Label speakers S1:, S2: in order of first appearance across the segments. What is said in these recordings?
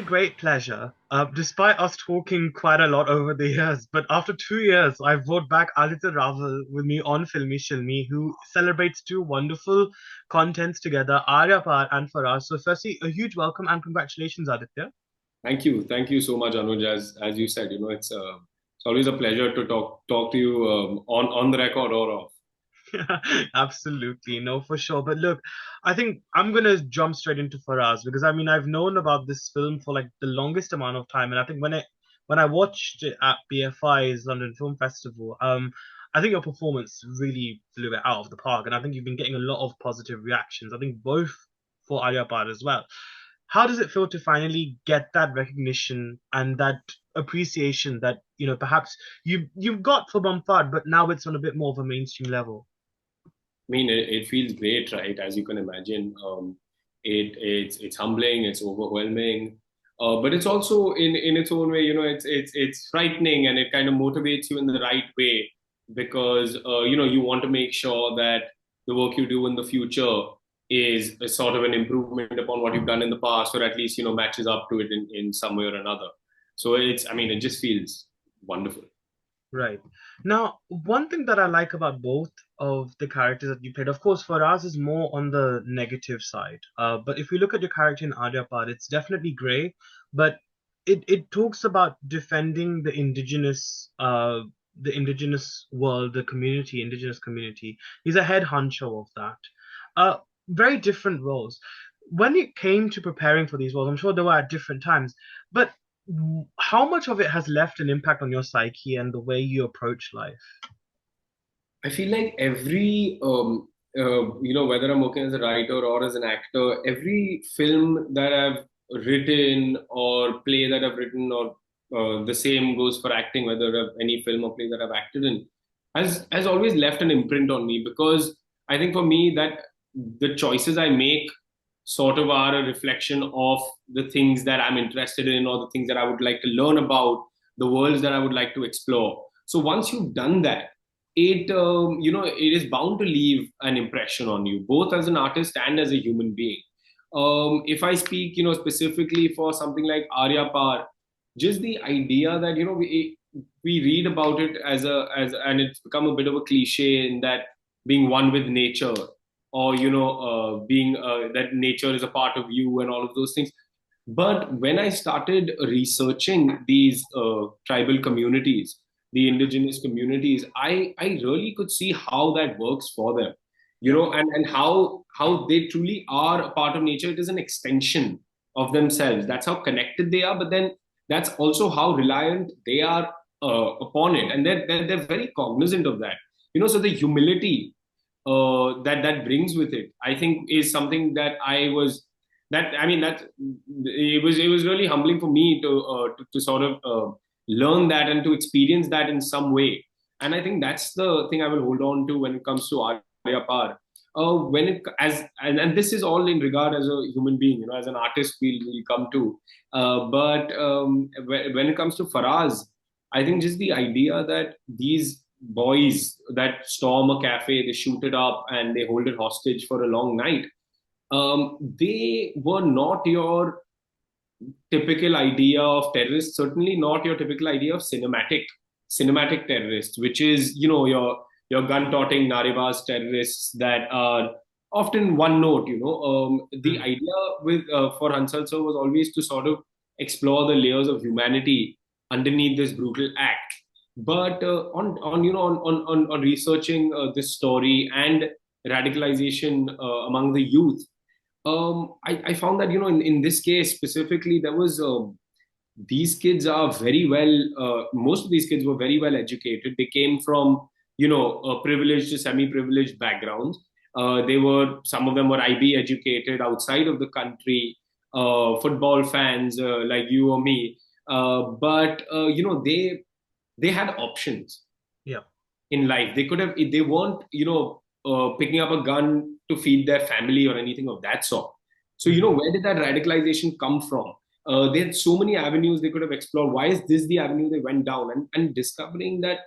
S1: great pleasure. Despite us talking quite a lot over the years, but after 2 years, I brought back Aditya Rawal with me on Filme Shilmy, who celebrates two wonderful contents together, Aar Ya Paar and Faraaz. So, firstly, a huge welcome and congratulations, Aditya.
S2: Thank you so much, Anuj. As you said, it's always a pleasure to talk to you on the record or off.
S1: Absolutely, no, for sure. But look, I think I'm gonna jump straight into Faraz because I mean I've known about this film for like the longest amount of time, and I think when I watched it at BFI's London Film Festival, I think your performance really blew it out of the park, and I think you've been getting a lot of positive reactions. I think both for Arya Par as well. How does it feel to finally get that recognition and that appreciation that perhaps you've got for Mumford, but now it's on a bit more of a mainstream level?
S2: I mean, it feels great, right? As you can imagine, it's humbling, it's overwhelming, but it's also in its own way, it's frightening and it kind of motivates you in the right way because you want to make sure that the work you do in the future is a sort of an improvement upon what you've done in the past, or at least matches up to it in some way or another. So I mean, it just feels wonderful.
S1: Right. Now, one thing that I like about both of the characters that you played, of course, Faraz is more on the negative side. But if we look at your character in Adyapad, it's definitely grey, but it talks about defending the indigenous world, the community, indigenous community. He's a head honcho of that. Uh, Very different roles. When it came to preparing for these roles, I'm sure they were at different times, but how much of it has left an impact on your psyche and the way you approach life?
S2: I feel like every, whether I'm working as a writer or as an actor, every film that I've written or play that I've written, or the same goes for acting, whether any film or play that I've acted in, has always left an imprint on me because I think for me that the choices I make sort of are a reflection of the things that I'm interested in or the things that I would like to learn about, the worlds that I would like to explore. So once you've done that, it is bound to leave an impression on you, both as an artist and as a human being. If I speak, specifically for something like Arya Par, just the idea that we read about it and it's become a bit of a cliche in that being one with nature, or being that nature is a part of you and all of those things. But when I started researching these tribal communities, the indigenous communities, I really could see how that works for them,
S1: Yeah.
S2: and how they truly are a part of nature. It is an extension of themselves. That's how connected they are, but then that's also how reliant they are upon it, and they're very cognizant of that. So the humility that brings with it, I think, is something that I mean that it was really humbling for me to sort of learn that and to experience that in some way. And I think that's the thing I will hold on to when it comes to Arya Par. When it as and this is all in regard as a human being, as an artist, we'll come to. But when it comes to Faraz, I think just the idea that these boys that storm a cafe, they shoot it up and they hold it hostage for a long night. They were not your typical idea of terrorists, certainly not your typical idea of cinematic terrorists, which is your gun-toting Naribas terrorists that are often one note. The
S1: Mm.
S2: idea with for Hansal sir was always to sort of explore the layers of humanity underneath this brutal act. But on researching this story and radicalization among the youth, I found that in this case specifically there was these kids are very well most of these kids were very well educated. They came from privileged to semi-privileged backgrounds. Some of them were IB educated outside of the country, football fans like you or me, but they had options
S1: Yeah.
S2: in life. They could have, they weren't, picking up a gun to feed their family or anything of that sort. So,
S1: Mhm.
S2: where did that radicalization come from? They had so many avenues they could have explored. Why is this the avenue they went down? And discovering that,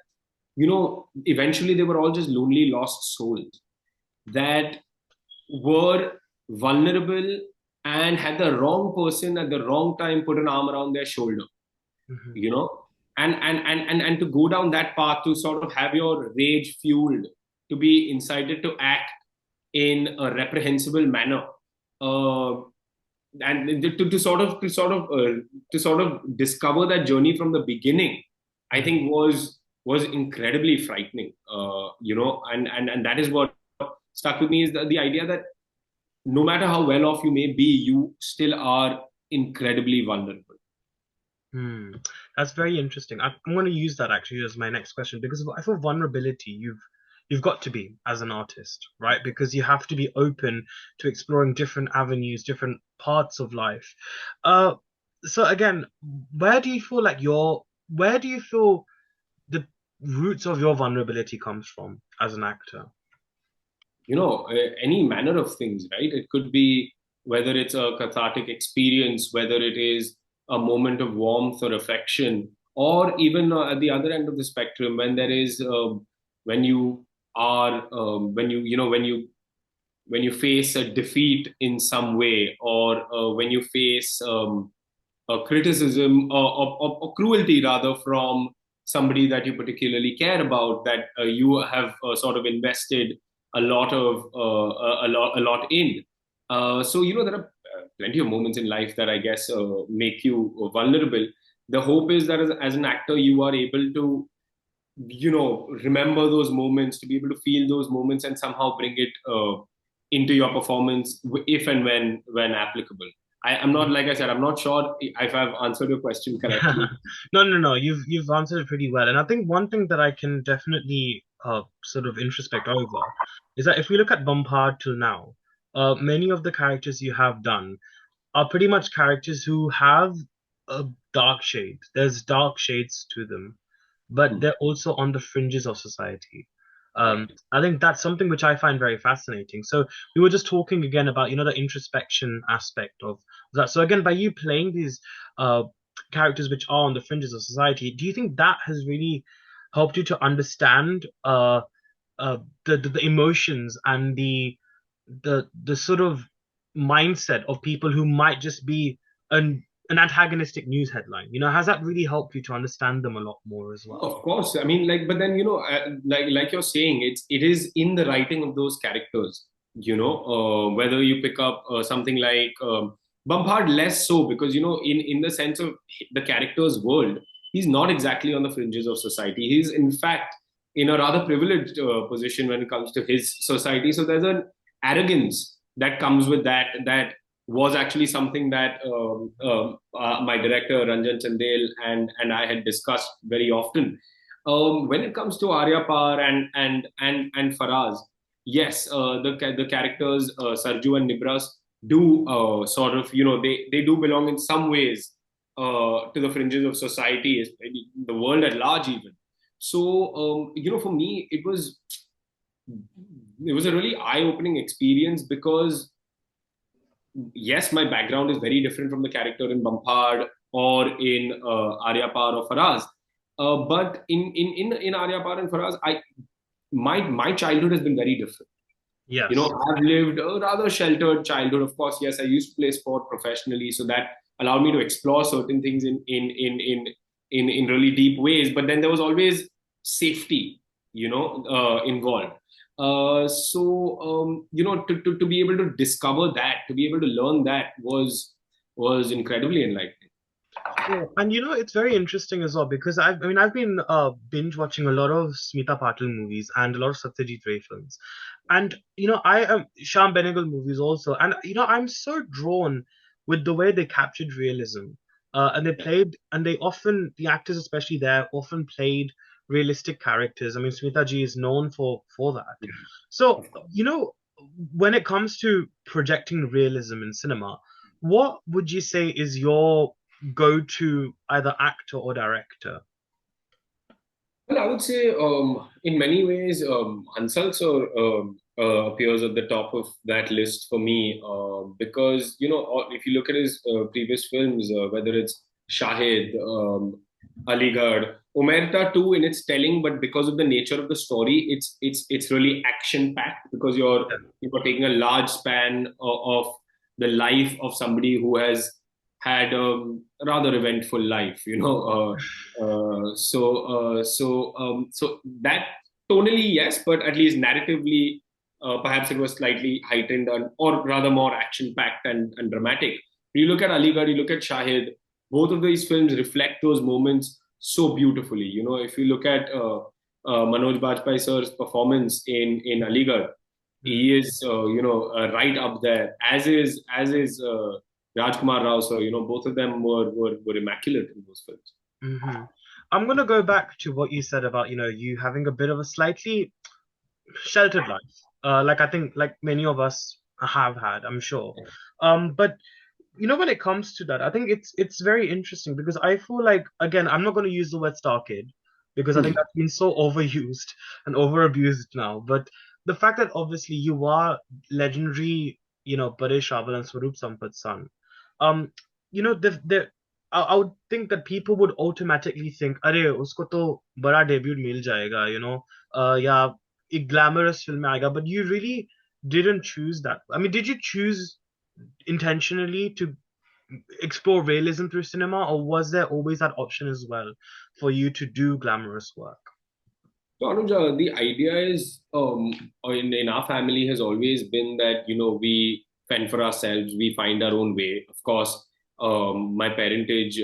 S2: eventually they were all just lonely, lost souls that were vulnerable and had the wrong person at the wrong time put an arm around their shoulder,
S1: Hmm.
S2: you know, and to go down that path, to sort of have your rage fueled, to be incited to act in a reprehensible manner, uh, and to sort of discover that journey from the beginning, I
S1: Hmm.
S2: think was incredibly frightening. And that is what stuck with me, is the idea that no matter how well off you may be, you still are incredibly vulnerable.
S1: Hmm. That's very interesting. I'm going to use that actually as my next question because I feel vulnerability you've got to be as an artist, right? Because you have to be open to exploring different avenues, different parts of life. Uh, so again, where do you feel like where do you feel the roots of your vulnerability comes from as an actor?
S2: Any manner of things, right? It could be whether it's a cathartic experience, whether it is a moment of warmth or affection, or even at the other end of the spectrum, when there is when you are when when you face a defeat in some way, or when you face a criticism, or cruelty rather, from somebody that you particularly care about, that you have sort of invested a lot in. There are plenty of moments in life that I guess make you vulnerable. The hope is that as an actor, you are able to remember those moments, to be able to feel those moments, and somehow bring it into your performance, if and when applicable. I'm not, like I said, I'm not sure if I've answered your question correctly.
S1: No, no, no. You've answered it pretty well, and I think one thing that I can definitely sort of introspect over is that if we look at Bombard till now, many of the characters you have done are pretty much characters who have a dark shade. There's dark shades to them, but
S2: Hmm.
S1: they're also on the fringes of society.
S2: Correct.
S1: I think that's something which I find very fascinating. So we were just talking again about, the introspection aspect of that. So again, by you playing these uh, characters which are on the fringes of society, do you think that has really helped you to understand the emotions and the sort of mindset of people who might just be an antagonistic news headline? Has that really helped you to understand them a lot more as well?
S2: Of course, I mean, like, but then like you're saying, it is in the writing of those characters. Whether you pick up something like Bumpard, less so, because in the sense of the character's world, he's not exactly on the fringes of society. He's in fact in a rather privileged position when it comes to his society. So there's an arrogance that comes with that was actually something that my director Ranjan Chandel and I had discussed very often. When it comes to Aar Ya Paar and Faraaz, yes, the characters Sarju and Nibras do sort of, they do belong in some ways to the fringes of society, the world at large even. So for me, it was a really eye-opening experience, because yes, my background is very different from the character in Bampad or in Aar Ya Paar or Faraz. But in Aar Ya Paar and Faraz, my childhood has been very different.
S1: Yes.
S2: I've lived a rather sheltered childhood. Of course, yes, I used to play sport professionally, so that allowed me to explore certain things in really deep ways. But then there was always safety, involved. To be able to discover that, to be able to learn that, was incredibly enlightening.
S1: Yeah, and it's very interesting as well because I've been binge watching a lot of Smita Patil movies and a lot of Satyajit Ray films, and I am Shyam Benegal movies also, and I'm so drawn with the way they captured realism, and they often, the actors especially there often played realistic characters. I mean, Smita ji is known for that. So when it comes to projecting realism in cinema, what would you say is your go to either actor or director?
S2: Well, I would say, in many ways, Hansal sir appears at the top of that list for me, because if you look at his previous films, whether it's Shahid, Aligarh, Omerta too, in its telling, but because of the nature of the story, it's really action packed, because you're taking a large span of the life of somebody who has had a rather eventful life, so that tonally, yes, but at least narratively, perhaps it was slightly heightened or rather more action-packed and dramatic. You look at Aligarh, you look at Shahid, both of these films reflect those moments so beautifully. If you look at Manoj Bajpayee sir's performance in Aligarh,
S1: Mm.
S2: he is, right up there, as is Rajkumar Rao sir. Both of them were immaculate in those films.
S1: Hmm. I'm gonna go back to what you said about, you having a bit of a slightly sheltered life. Like I think like many of us have had, I'm sure. But when it comes to that, I think it's very interesting because I feel like, again, I'm not going to use the word star kid because I think
S2: Hmm.
S1: that's been so overused and overabused now. But the fact that obviously you are legendary, Paresh Rawal and Swaroop Sampat's son, the I would think that people would automatically think, अरे उसको तो बड़ा debut मिल जाएगा, या एक glamorous film में आएगा. But you really didn't choose that. I mean, did you choose intentionally to explore realism through cinema, or was there always that option as well for you to do glamorous work?
S2: So Anuja, the idea is, in our family has always been that we fend for ourselves, we find our own way. Of course, my parentage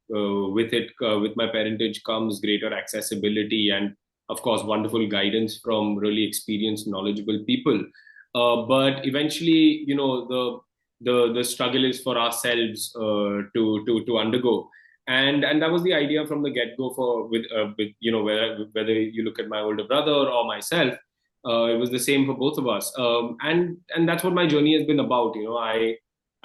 S2: with my parentage comes greater accessibility and of course wonderful guidance from really experienced, knowledgeable people. But eventually, the struggle is for ourselves to undergo, and that was the idea from the get go for with whether you look at my older brother or myself, it was the same for both of us, and that's what my journey has been about.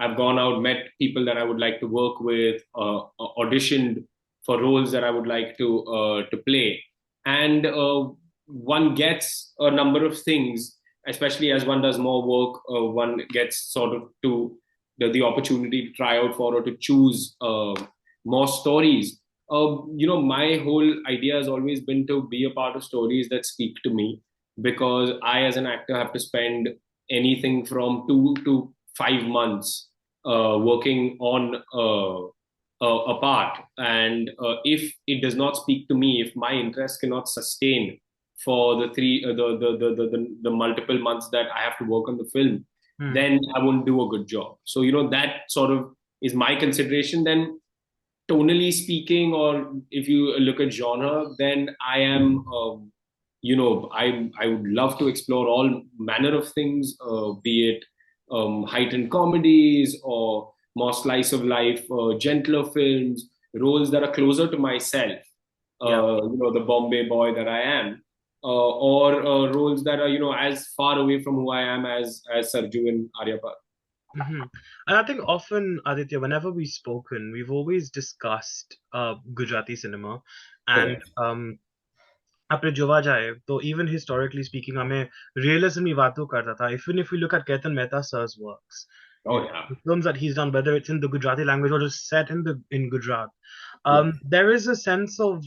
S2: I've gone out, met people that I would like to work with, auditioned for roles that I would like to play, and one gets a number of things, especially as one does more work. One gets sort of to the opportunity to try out for or to choose more stories. My whole idea has always been to be a part of stories that speak to me, because I, as an actor, have to spend anything from 2 to 5 months working on a part. And if it does not speak to me, if my interest cannot sustain for the multiple months that I have to work on the film,
S1: Hmm.
S2: then I won't do a good job. So that sort of is my consideration. Then tonally speaking, or if you look at genre, then I am, I would love to explore all manner of things, be it heightened comedies or more slice of life, gentler films, roles that are closer to myself,
S1: Yeah.
S2: the Bombay boy that I am, or roles that are as far away from who I am as Sarju in Arya Par.
S1: Hmm. And I think often, Aditya, whenever we've spoken, we've always discussed Gujarati cinema, and
S2: Correct.
S1: आपने जोवा जाए तो even historically speaking हमें realism ही बातों करता था. Even if we look at Ketan Mehta sir's works,
S2: Oh yeah.
S1: the films that he's done, whether it's in the Gujarati language or just set in Gujarat,
S2: Yeah.
S1: there is a sense of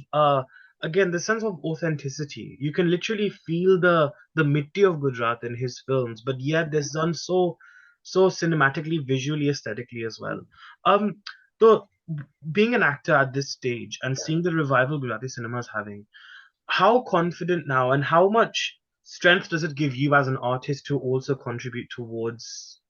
S1: again the sense of authenticity. You can literally feel the mitti of Gujarat in his films, but yet there's done so cinematically, visually, aesthetically as well. Um, so being an actor at this stage and seeing the revival Gujarati cinema is having, how confident now and how much strength does it give you as an artist to also contribute towards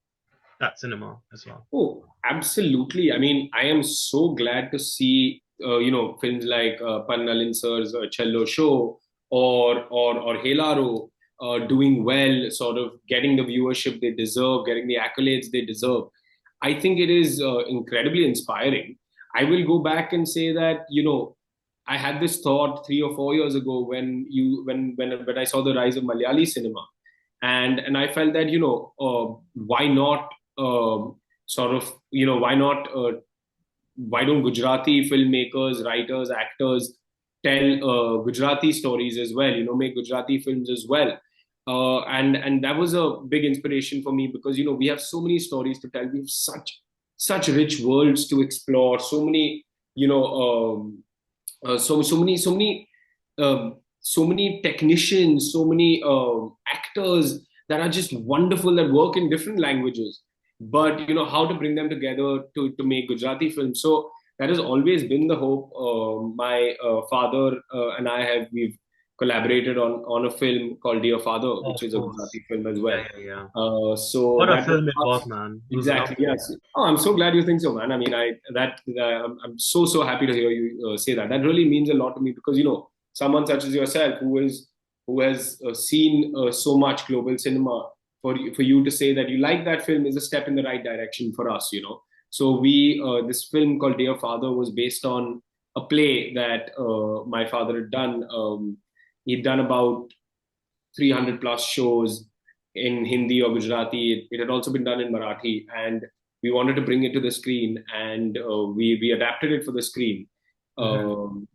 S1: that cinema as well?
S2: Oh, absolutely. I mean, I am so glad to see films like Pannalin sir's Cello Show or Helaro doing well, sort of getting the viewership they deserve, getting the accolades they deserve. I think it is incredibly inspiring. I will go back and say that I had this thought 3 or 4 years ago when I saw the rise of Malayali cinema, and I felt that why not sort of why don't Gujarati filmmakers, writers, actors tell Gujarati stories as well? Make Gujarati films as well. And that was a big inspiration for me, because we have so many stories to tell. We have such rich worlds to explore. So many you know so many technicians, so many actors that are just wonderful, that work in different languages. but how to bring them together to make Gujarati films. So that has always been the hope. My father and we've collaborated on a film called Dear Father,
S1: Oh,
S2: which
S1: of
S2: is a
S1: course.
S2: Gujarati film as well.
S1: Yeah, yeah, yeah.
S2: So
S1: What a
S2: that
S1: film it
S2: was
S1: was, man. It was
S2: exactly,
S1: lovely.
S2: yes. Oh, I'm so glad you think so, man. I mean, I'm so happy to hear you say that. That really means a lot to me because someone such as yourself who has seen so much global cinema, for you to say that you like that film is a step in the right direction for us. So this film called Dear Father was based on a play that my father had done. He'd done about 300 plus shows in Hindi or Gujarati. It had also been done in Marathi, and we wanted to bring it to the screen, and we adapted it for the screen,
S1: Hmm.
S2: um,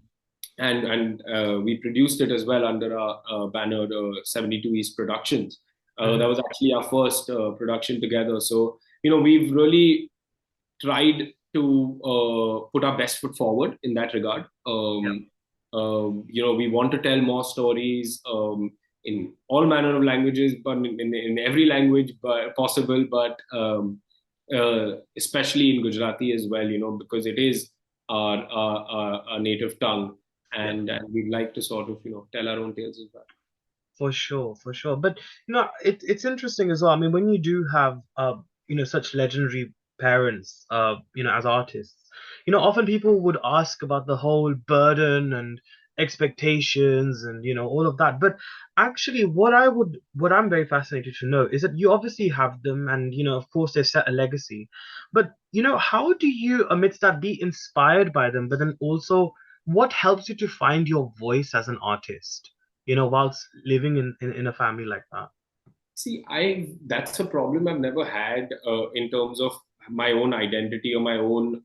S2: and we produced it as well under our banner 72 East Productions. That
S1: Hmm.
S2: was actually our first production together. So we've really tried to put our best foot forward in that regard.
S1: Yeah.
S2: We want to tell more stories in all manner of languages, but in every language possible, but especially in Gujarati as well, because it is our native tongue.
S1: Yeah.
S2: And we'd like to sort of, tell our own tales as well.
S1: For sure, for sure. But it's interesting as well. I mean, when you do have such legendary parents, as artists, often people would ask about the whole burden and expectations and all of that. But actually, what I'm very fascinated to know is that you obviously have them, and of course, they've set a legacy. But how do you, amidst that, be inspired by them, but then also what helps you to find your voice as an artist? Whilst living in a family like that.
S2: See, I that's a problem I've never had in terms of my own identity or my own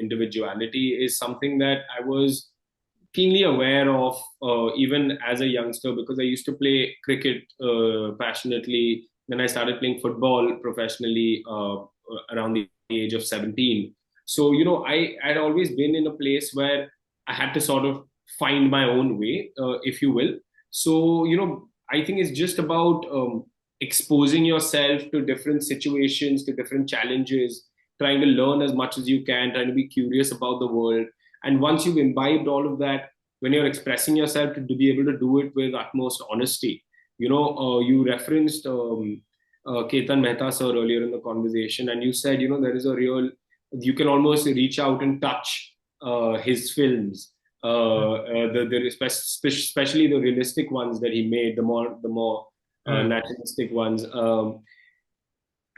S2: individuality is something that I was keenly aware of even as a youngster because I used to play cricket passionately. Then I started playing football professionally around the age of 17. So, I had always been in a place where I had to sort of find my own way, if you will. So, I think it's just about exposing yourself to different situations, to different challenges, trying to learn as much as you can, trying to be curious about the world. And once you've imbibed all of that, when you're expressing yourself, to be able to do it with utmost honesty. You referenced Ketan Mehta sir earlier in the conversation, and you said, there is a real, you can almost reach out and touch his films, especially the realistic ones that he made, the more
S1: Mm.
S2: naturalistic ones.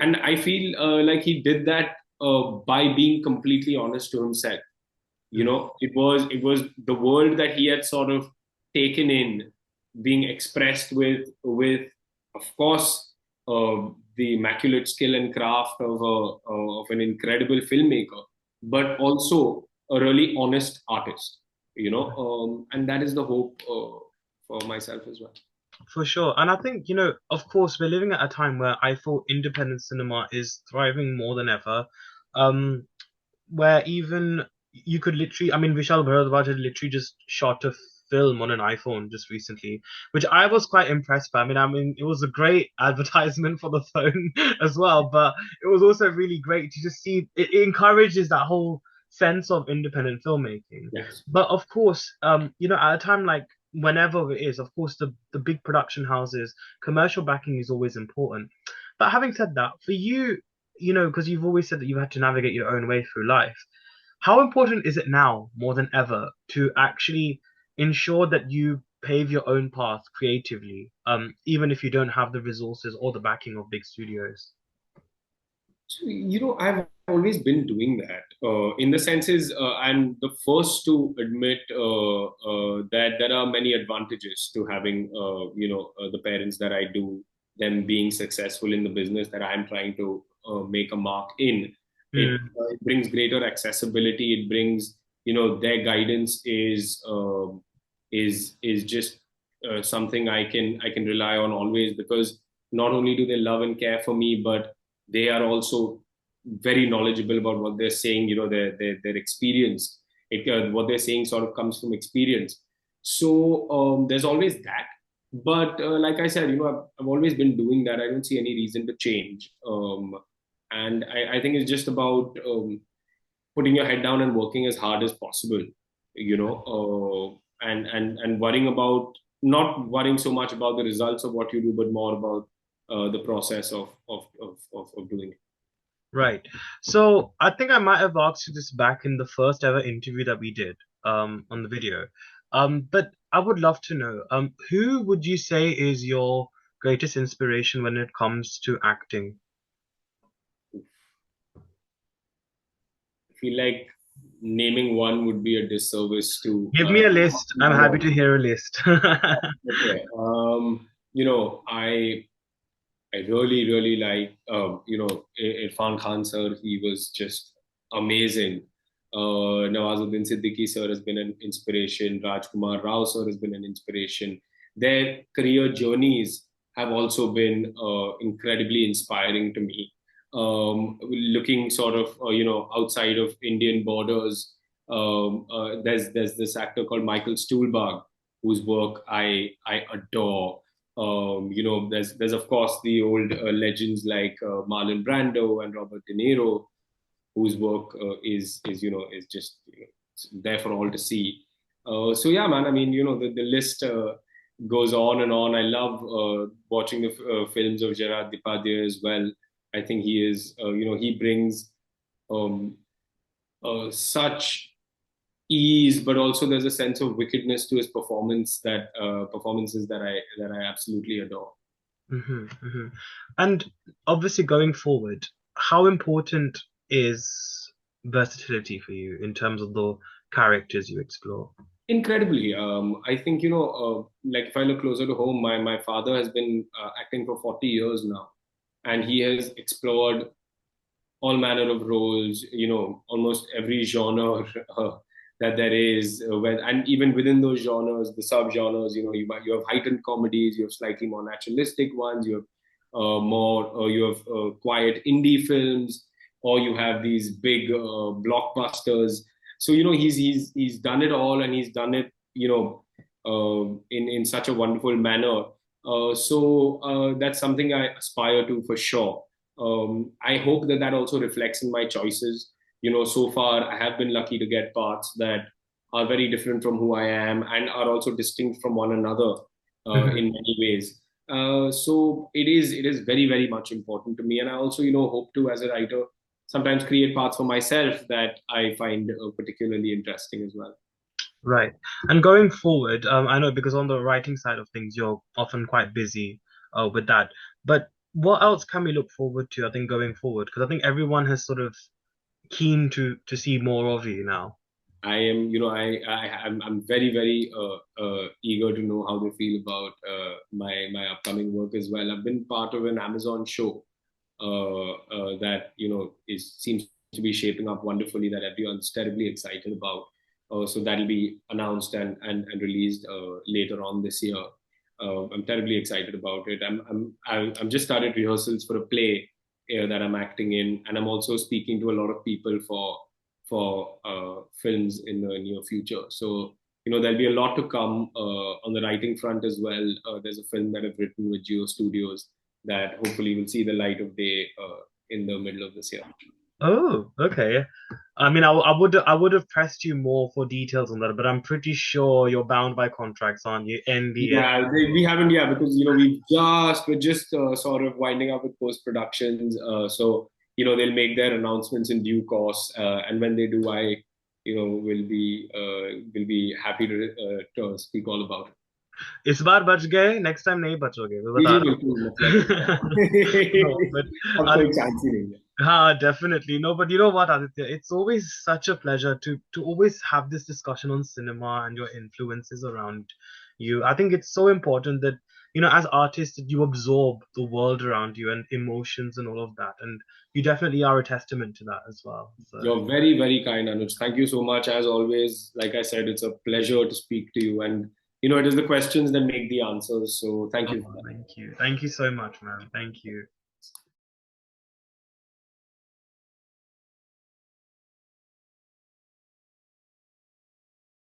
S2: And I feel like he did that by being completely honest to himself.
S1: Mm.
S2: It was the world that he had sort of taken in, being expressed with of course the immaculate skill and craft of an incredible filmmaker, but also a really honest artist. And that is the hope for myself as well.
S1: For sure. And I think, of course, we're living at a time where I thought independent cinema is thriving more than ever. Um, where even you could literally, I mean, Vishal Bharadwaj had literally just shot a film on an iPhone just recently, which I was quite impressed by. I mean, it was a great advertisement for the phone as well, but it was also really great to just see it encourages that whole sense of independent filmmaking.
S2: Yes.
S1: But of course, at a time like whenever it is, of course, the big production houses, commercial backing is always important. But having said that, for you, because you've always said that you've had to navigate your own way through life, how important is it now more than ever to actually ensure that you pave your own path creatively, even if you don't have the resources or the backing of big studios?
S2: So, I've always been doing that. In the senses, I'm the first to admit that there are many advantages to having, the parents that I do, them being successful in the business that I'm trying to make a mark in.
S1: Mm,
S2: It brings greater accessibility. It brings, their guidance is just something I can rely on always because not only do they love and care for me, but they are also very knowledgeable about what they're saying. Their experience. What they're saying sort of comes from experience. So there's always that. But like I said, I've always been doing that. I don't see any reason to change. And I think it's just about putting your head down and working as hard as possible, and worrying about not worrying so much about the results of what you do, but more about the process of doing it.
S1: Right. So I think I might have asked you this back in the first ever interview that we did on the video. But I would love to know who would you say is your greatest inspiration when it comes to acting?
S2: I feel like naming one would be a disservice to
S1: Give me a list. I'm happy to hear a list.
S2: okay. I really, really like, Irfan Khan sir. He was just amazing. Nawazuddin Siddiqui sir has been an inspiration. Rajkumar Rao sir has been an inspiration. Their career journeys have also been incredibly inspiring to me. Looking sort of, outside of Indian borders, there's this actor called Michael Stuhlbarg, whose work I adore. There's of course the old legends like Marlon Brando and Robert De Niro, whose work is just there for all to see. So yeah, man. I mean, the list goes on and on. I love watching the films of Gerard Depardieu as well. I think he is, he brings um, such ease, but also there's a sense of wickedness to his performances that I absolutely adore.
S1: Hmm. And obviously, going forward, how important is versatility for you in terms of the characters you explore?
S2: Incredibly, I think like if I look closer to home, my father has been acting for 40 years now, and he has explored all manner of roles, almost every genre that there is. And even within those genres, the sub-genres, you have heightened comedies, you have slightly more naturalistic ones, you have you have quiet indie films, or you have these big blockbusters. So he's done it all, and he's done it, in such a wonderful manner. That's something I aspire to for sure. I hope that that also reflects in my choices. So far I have been lucky to get parts that are very different from who I am and are also distinct from one another in many ways. So it is very, very much important to me, and I also hope to, as a writer, sometimes create parts for myself that I find particularly interesting as well.
S1: Right. And going forward, I know because on the writing side of things, you're often quite busy with that. But what else can we look forward to, I think, going forward? Because I think everyone has sort of keen to see more of you now.
S2: I am, I'm very, very eager to know how they feel about my upcoming work as well. I've been part of an Amazon show that is seems to be shaping up wonderfully. That everyone's terribly excited about. So that'll be announced and released later on this year. I'm terribly excited about it. I'm just started rehearsals for a play that I'm acting in, and I'm also speaking to a lot of people for films in the near future. So there'll be a lot to come on the writing front as well. There's a film that I've written with Geo Studios that hopefully will see the light of day in the middle of this year.
S1: Oh, okay. I mean, I would have pressed you more for details on that, but I'm pretty sure you're bound by contracts, aren't you? NDA.
S2: Yeah, we haven't, yeah, because we're just sort of winding up with post productions. So they'll make their announcements in due course, and when they do, I will be happy to speak all about it.
S1: इस बार बच गए next time नहीं बचोगे मैं
S2: जी
S1: बता
S2: जी
S1: रहा
S2: बिल्कुल मतलब
S1: हूँ no, but
S2: अब कोई चांस ही नहीं है.
S1: definitely. No, but you know what, Aditya? It's always such a pleasure to always have this discussion on cinema and your influences around you. I think it's so important that, as artists, that you absorb the world around you and emotions and all of that. And you definitely are a testament to that as well. So,
S2: You're very, very kind, Anuj. Thank you so much. As always, like I said, it's a pleasure to speak to you. And, it is the questions that make the answers. So thank you for that.
S1: thank you. Thank you so much, man. Thank you.